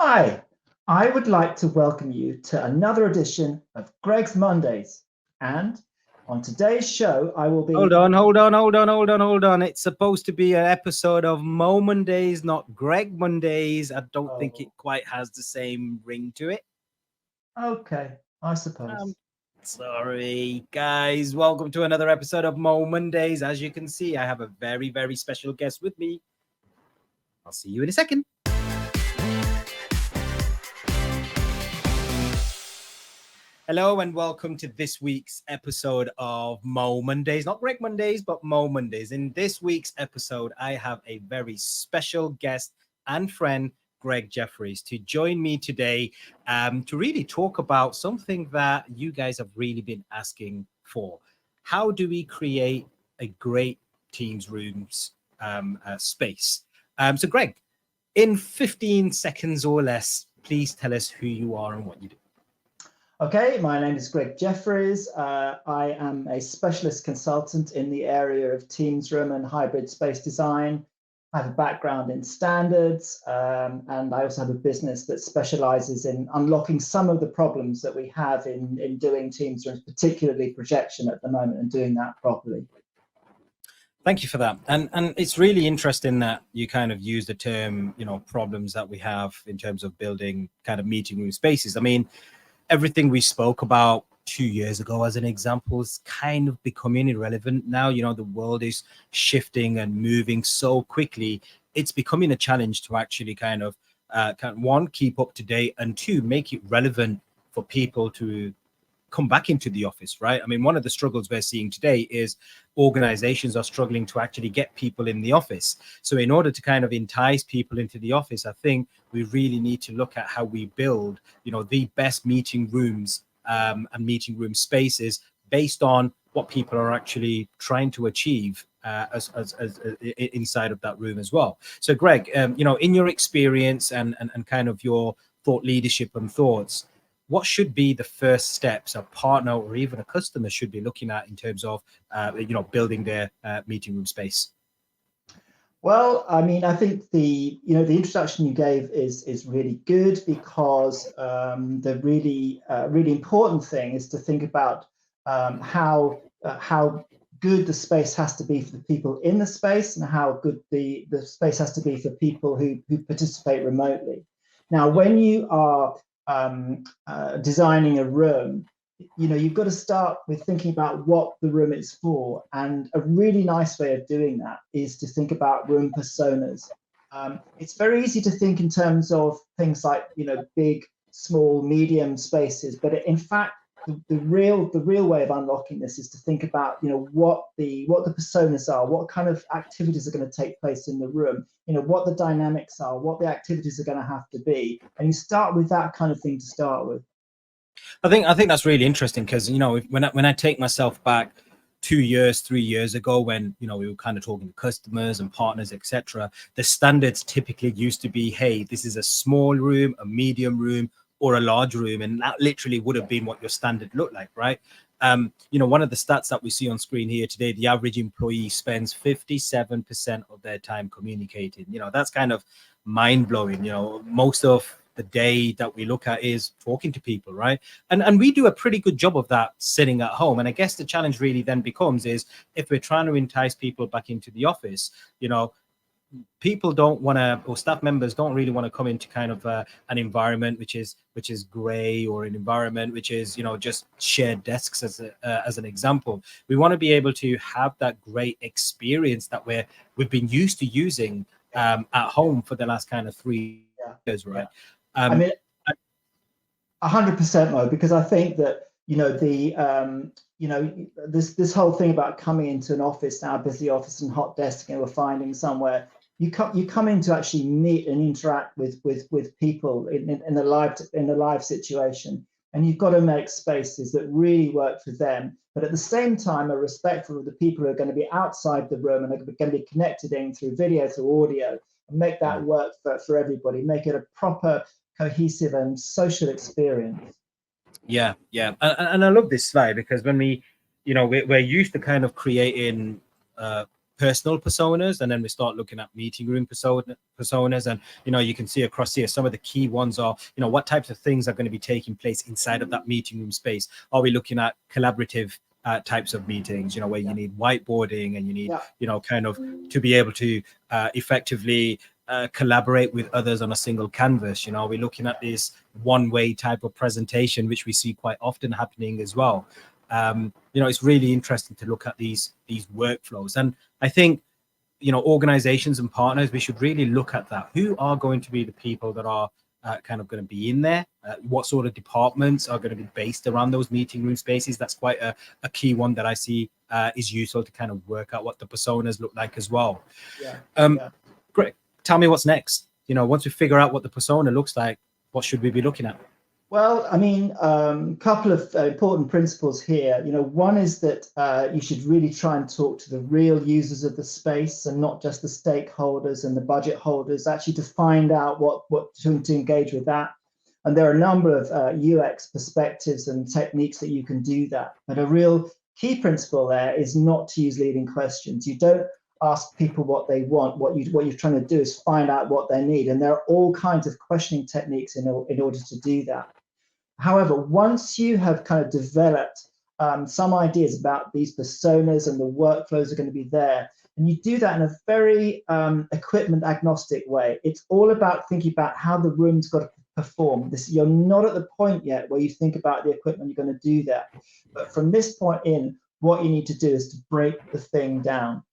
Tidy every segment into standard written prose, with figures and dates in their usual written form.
Hi, I would like to welcome you to another edition of Greg's Mondays. And on today's show, I will be. Hold on. It's supposed to be an episode of Mo Mondays, not Greg Mondays. I don't think it quite has the same ring to it. Okay, I suppose. Sorry, guys. Welcome to another episode of Mo Mondays. As you can see, I have a very, very special guest with me. I'll see you in a second. Hello and welcome to this week's episode of Mo Mondays, not Greg Mondays, but Mo Mondays. In this week's episode, I have a very special guest and friend, Greg Jeffries, to join me today to really talk about something that you guys have really been asking for. How do we create a great Teams rooms space? So Greg, in 15 seconds or less, please tell us who you are and what you do. Okay, my name is Greg Jeffries. I am a specialist consultant in the area of Teams room and hybrid space design. I have a background in standards, and I also have a business that specializes in unlocking some of the problems that we have in doing Teams rooms, particularly projection at the moment, and doing that properly. Thank you for that. And it's really interesting that you kind of use the term, problems that we have in terms of building kind of meeting room spaces. I mean, everything we spoke about 2 years ago, as an example, is kind of becoming irrelevant now. The world is shifting and moving so quickly. It's becoming a challenge to actually kind of one, keep up to date, and two, make it relevant for people to come back into the office, right? I mean, one of the struggles we're seeing today is organizations are struggling to actually get people in the office. So in order to kind of entice people into the office, I think we really need to look at how we build, the best meeting rooms and meeting room spaces based on what people are actually trying to achieve as inside of that room as well. So Greg, in your experience and kind of your thought leadership and thoughts, what should be the first steps a partner or even a customer should be looking at in terms of, building their meeting room space? Well, I mean, I think the introduction you gave is really good because the really important thing is to think about how good the space has to be for the people in the space and how good the space has to be for people who participate remotely. Now, when you are designing a room, you've got to start with thinking about what the room is for. And a really nice way of doing that is to think about room personas. It's very easy to think in terms of things like, big, small, medium spaces, but in fact, the real way of unlocking this is to think about, what the personas are, what kind of activities are going to take place in the room, what the dynamics are, what the activities are going to have to be, and you start with that kind of thing to start with. I think that's really interesting because when I take myself back 2 years, 3 years ago, when we were kind of talking to customers and partners, etc., the standards typically used to be, hey, this is a small room, a medium room, or a large room, and that literally would have been what your standard looked like, right? One of the stats that we see on screen here today, the average employee spends 57% of their time communicating. That's kind of mind-blowing. Most of the day that we look at is talking to people, right? And we do a pretty good job of that sitting at home. And I guess the challenge really then becomes is if we're trying to entice people back into the office, people don't want to, or staff members don't really want to come into kind of an environment which is gray, or an environment which is just shared desks as an example. We want to be able to have that great experience that we've been used to using at home for the last kind of 3 years, right? I mean, 100%, Mo, because I think that this whole thing about coming into an office now, busy office and hot desk, and we're finding somewhere. You come in to actually meet and interact with people in a live situation, and you've got to make spaces that really work for them, but at the same time are respectful of the people who are going to be outside the room and are going to be connected in through video, through audio, and make that work for everybody. Make it a proper, cohesive, and social experience. Yeah, and I love this slide because when we're used to kind of creating personal personas, and then we start looking at meeting room personas. And you can see across here some of the key ones are, what types of things are going to be taking place inside of that meeting room space. Are we looking at collaborative types of meetings, where you need whiteboarding and you need kind of to be able to effectively collaborate with others on a single canvas? Are we looking at this one-way type of presentation, which we see quite often happening as well? It's really interesting to look at these workflows. And I think, organizations and partners, we should really look at that. Who are going to be the people that are kind of going to be in there? What sort of departments are going to be based around those meeting room spaces? That's quite a key one that I see is useful to kind of work out what the personas look like as well. Great. Tell me what's next. Once we figure out what the persona looks like, what should we be looking at? Well, I mean, a couple of important principles here. One is that you should really try and talk to the real users of the space and not just the stakeholders and the budget holders, actually to find out what to engage with that. And there are a number of UX perspectives and techniques that you can do that. But a real key principle there is not to use leading questions. You don't ask people what they want. What you're trying to do is find out what they need. And there are all kinds of questioning techniques in order to do that. However, once you have kind of developed some ideas about these personas and the workflows are going to be there, and you do that in a very equipment agnostic way, it's all about thinking about how the room's got to perform. You're not at the point yet where you think about the equipment you're going to do that. But from this point in, what you need to do is to break the thing down.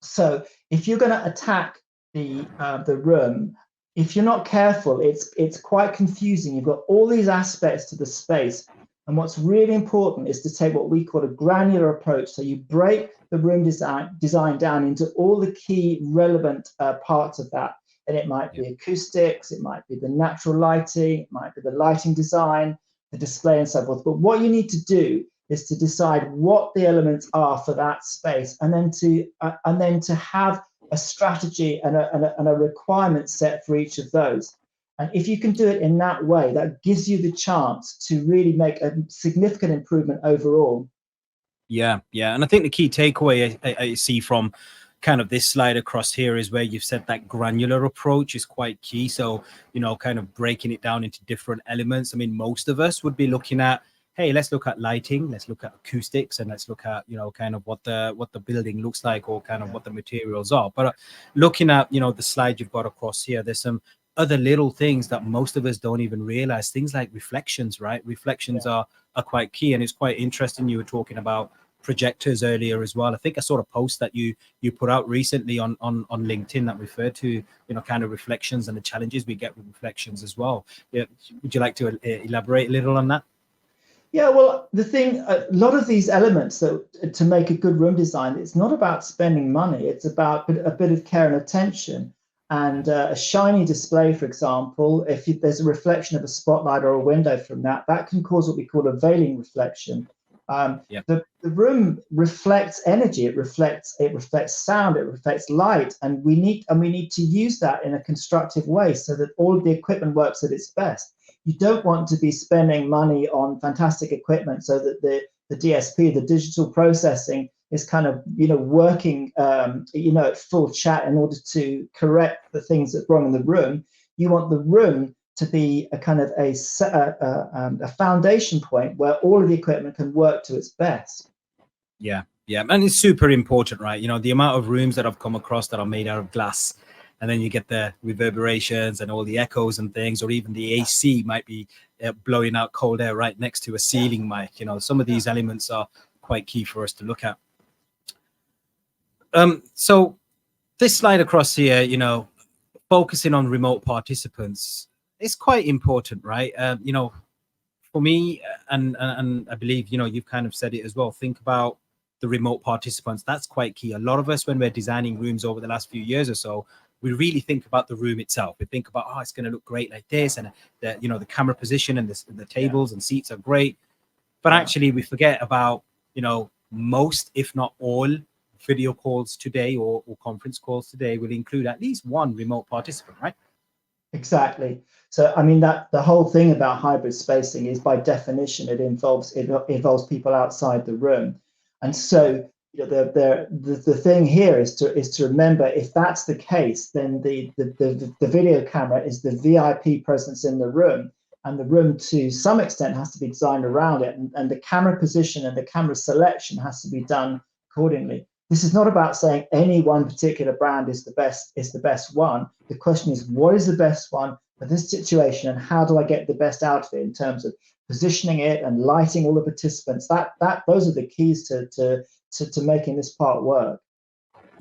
So if you're going to attack the room, if you're not careful, it's quite confusing. You've got all these aspects to the space. And what's really important is to take what we call a granular approach. So you break the room design down into all the key relevant parts of that. And it might be acoustics, it might be the natural lighting, it might be the lighting design, the display and so forth. But what you need to do is to decide what the elements are for that space, and then to have a strategy and a requirement set for each of those. And if you can do it in that way, that gives you the chance to really make a significant improvement overall. Yeah. And I think the key takeaway I see from kind of this slide across here is where you've said that granular approach is quite key. So, kind of breaking it down into different elements. I mean, most of us would be looking at, hey, let's look at lighting, let's look at acoustics, and let's look at, kind of what the building looks like, or kind of what the materials are. But looking at, the slide you've got across here, there's some other little things that most of us don't even realize. Things like reflections, right? Reflections are quite key. And it's quite interesting. You were talking about projectors earlier as well. I think I saw a post that you put out recently on LinkedIn that referred to, kind of reflections and the challenges we get with reflections as well. Yeah. Would you like to elaborate a little on that? Yeah, well, the thing, a lot of these elements to make a good room design, it's not about spending money. It's about a bit of care and attention. And a shiny display, for example, if there's a reflection of a spotlight or a window from that can cause what we call a veiling reflection. The room reflects energy, it reflects sound, it reflects light, and we need to use that in a constructive way so that all of the equipment works at its best. You don't want to be spending money on fantastic equipment so that the DSP, the digital processing, is kind of working at full chat in order to correct the things that are wrong in the room. You want the room to be a kind of a foundation point where all of the equipment can work to its best. Yeah, and it's super important, right? The amount of rooms that I've come across that are made out of glass, and then you get the reverberations and all the echoes and things, or even the AC might be blowing out cold air right next to a ceiling mic. Some of these elements are quite key for us to look at. So this slide across here, focusing on remote participants, is quite important, right? For me, and I believe, you've kind of said it as well, think about the remote participants. That's quite key. A lot of us, when we're designing rooms over the last few years or so, we really think about the room itself. We think about, it's going to look great like this, and the camera position and the tables and seats are great. But actually, we forget about, most, if not all, video calls today or conference calls today will include at least one remote participant, right? Exactly. So, I mean, that the whole thing about hybrid spacing is, by definition, it involves people outside the room. And so you know, the thing here is to remember, if that's the case, then the video camera is the VIP presence in the room, and the room to some extent has to be designed around it, and the camera position and the camera selection has to be done accordingly. This is not about saying any one particular brand is the best one. The question is, what is the best one for this situation, and how do I get the best out of it in terms of positioning it and lighting all the participants? Those are the keys to making this part work.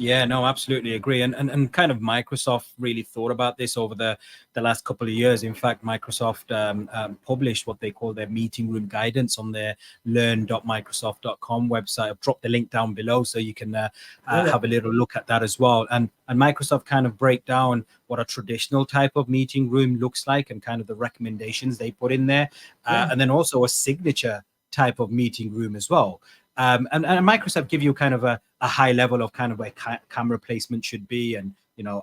Yeah, no, absolutely agree. And kind of Microsoft really thought about this over the last couple of years. In fact, Microsoft published what they call their meeting room guidance on their learn.microsoft.com website. I've dropped the link down below so you can have a little look at that as well. And Microsoft kind of break down what a traditional type of meeting room looks like and kind of the recommendations they put in there. And then also a signature type of meeting room as well. And Microsoft give you kind of a high level of kind of where camera placement should be, and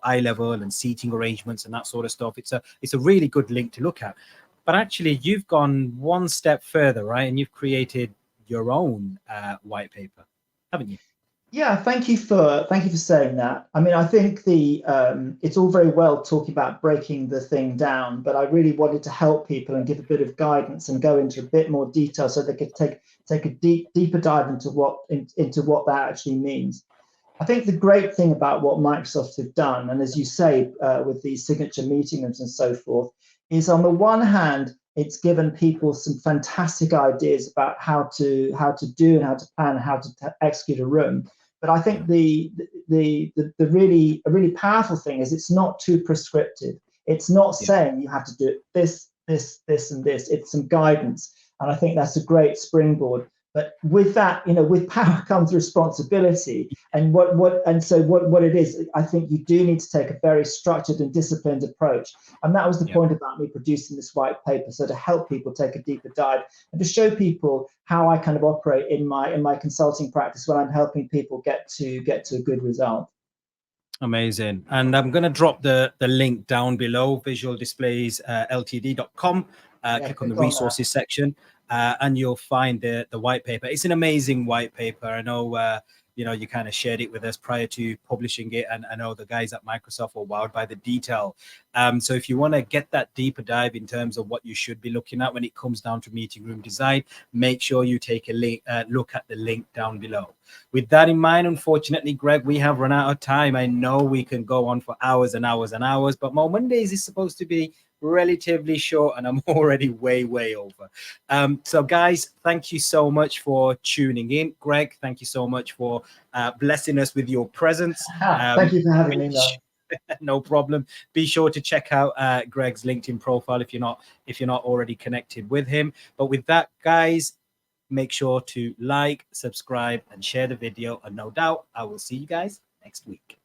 eye level and seating arrangements and that sort of stuff. It's a really good link to look at. But actually, you've gone one step further, right? And you've created your own white paper, haven't you? Yeah, thank you for saying that. I mean, I think it's all very well talking about breaking the thing down, but I really wanted to help people and give a bit of guidance and go into a bit more detail so they could take a deeper dive into what that actually means. I think the great thing about what Microsoft have done, and as you say, with these signature meeting rooms and so forth, is on the one hand, it's given people some fantastic ideas about how to do and how to plan, how to execute a room. But I think the really powerful thing is it's not too prescriptive. It's not saying you have to do this, and this. It's some guidance, and I think that's a great springboard. But with that, with power comes responsibility, and what it is, I think you do need to take a very structured and disciplined approach, and that was the point about me producing this white paper, so to help people take a deeper dive and to show people how I kind of operate in my consulting practice when I'm helping people get to a good result. Amazing. And I'm going to drop the link down below, visualdisplays.ltd.com. Click on the resources section. And you'll find the white paper. It's an amazing white paper. I know, you kind of shared it with us prior to publishing it. And I know the guys at Microsoft were wowed by the detail. So if you want to get that deeper dive in terms of what you should be looking at when it comes down to meeting room design, make sure you take a look at the link down below. With that in mind, unfortunately, Greg, we have run out of time. I know we can go on for hours and hours and hours, but Mo Mondays is supposed to be relatively short, and I'm already way over. So guys, thank you so much for tuning in. Greg, thank you so much for blessing us with your presence. Thank you for having me. No problem. Be sure to check out Greg's LinkedIn profile if you're not already connected with him. But with that, guys, make sure to like, subscribe, and share the video, and no doubt I will see you guys next week.